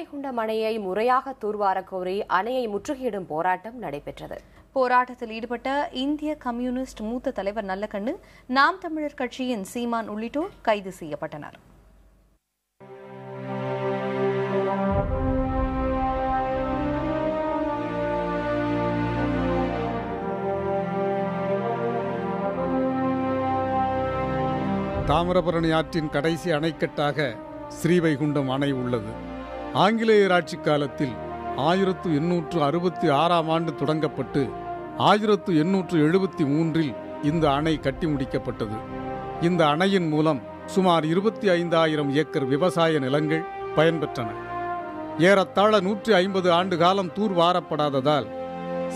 ஸ்ரீவைகுண்டம் அணையை முறையாக தூர்வார கோரி அணையை முற்றுகையிடும் போராட்டம் நடைபெற்றது. போராட்டத்தில் ஈடுபட்ட இந்திய கம்யூனிஸ்ட் மூத்த தலைவர் நல்லகண்ணு, நாம் தமிழர் கட்சியின் சீமான் உள்ளிட்டோர் கைது செய்யப்பட்டனர். தாமிரபரணி ஆற்றின் கடைசி அணைக்கட்டாக ஸ்ரீவைகுண்டம் அணை உள்ளது. ஆங்கிலேயர் ஆட்சி காலத்தில் 1866ஆம் ஆண்டு தொடங்கப்பட்டு 1873இல் இந்த அணை கட்டி முடிக்கப்பட்டது. இந்த அணையின் மூலம் சுமார் 25,000 ஏக்கர் விவசாய நிலங்கள் பயன்பெற்றன. ஏறத்தாழ 150 ஆண்டு காலம் தூர்வாரப்படாததால்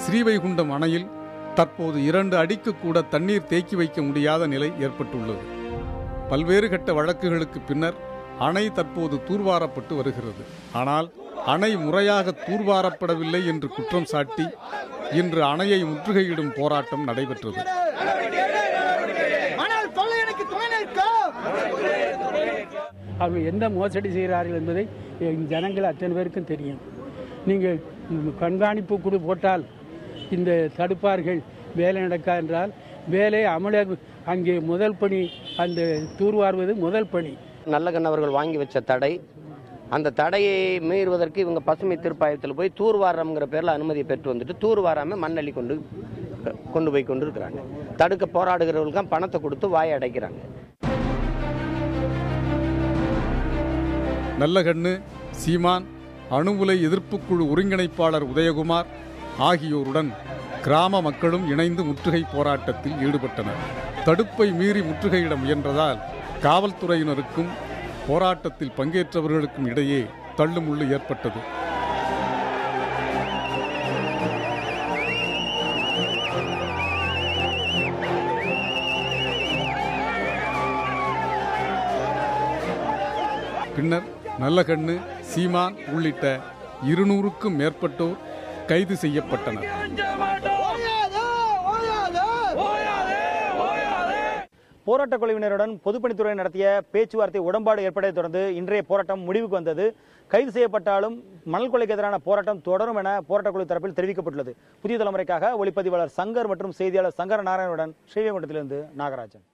ஸ்ரீவைகுண்டம் அணையில் தற்போது 2 அடிக்கு கூட தண்ணீர் தேக்கி வைக்க முடியாத நிலை ஏற்பட்டுள்ளது. பல்வேறு கட்ட வழக்குகளுக்கு பின்னர் அணை தற்போது தூர்வாரப்பட்டு வருகிறது. ஆனால் அணை முறையாக தூர்வாரப்படவில்லை என்று குற்றம் சாட்டி இன்று அணையை முற்றுகையிடும் போராட்டம் நடைபெற்றது. அவர்கள் எந்த மோசடி செய்கிறார்கள் என்பதை ஜனங்கள் அத்தனை பேருக்கும் தெரியும். நீங்கள் கண்காணிப்பு குழு போட்டால் இந்த தடுப்பார்கள், வேலை நடக்கா என்றால் வேலை அமலாக அங்கே முதல் பணி அந்த தூர்வாருவது முதல் பணி. நல்லகண்ணு அவர்கள் வாங்கி வச்ச தடை, அந்த தடையை மீறுவதற்கு இவங்க பசுமை தீர்ப்பாயத்தில் போய் தூர்வாரம்ங்கிற பேரில் அனுமதியை பெற்று வந்துட்டு தூர்வாராம மண்ணள்ளி கொண்டு போய் கொண்டு இருக்கிறாங்க. தடுக்க போராடுகிறவர்களுக்கு பணத்தை கொடுத்து வாயை அடைக்கிறாங்க. நல்லகண்ணு, சீமான், அணு உலை எதிர்ப்புக்குழு ஒருங்கிணைப்பாளர் உதயகுமார் ஆகியோருடன் கிராம மக்களும் இணைந்து முற்றுகை போராட்டத்தில் ஈடுபட்டனர். தடுப்பை மீறி முற்றுகையிட முயன்றதால் காவல்துறையினருக்கும் போராட்டத்தில் பங்கேற்றவர்களுக்கும் இடையே தள்ளுமுள்ளு ஏற்பட்டது. பின்னர் நல்லகண்ணு, சீமான் உள்ளிட்ட 200க்கும் மேற்பட்டோர் கைது செய்யப்பட்டனர். போராட்ட குழுவினருடன் பொதுப்பணித்துறை நடத்திய பேச்சுவார்த்தை உடன்பாடு ஏற்பட்டதை தொடர்ந்து இன்றைய போராட்டம் முடிவுக்கு வந்தது. கைது செய்யப்பட்டாலும் மணல் கொள்ளைக்கு எதிரான போராட்டம் தொடரும் என போராட்டக்குழு தரப்பில் தெரிவிக்கப்பட்டுள்ளது. புதிய தலைமுறைக்காக ஒளிப்பதிவாளர் சங்கர் மற்றும் செய்தியாளர் சங்கர நாராயணனுடன் ஸ்ரீவைகுண்டத்திலிருந்து நாகராஜன்.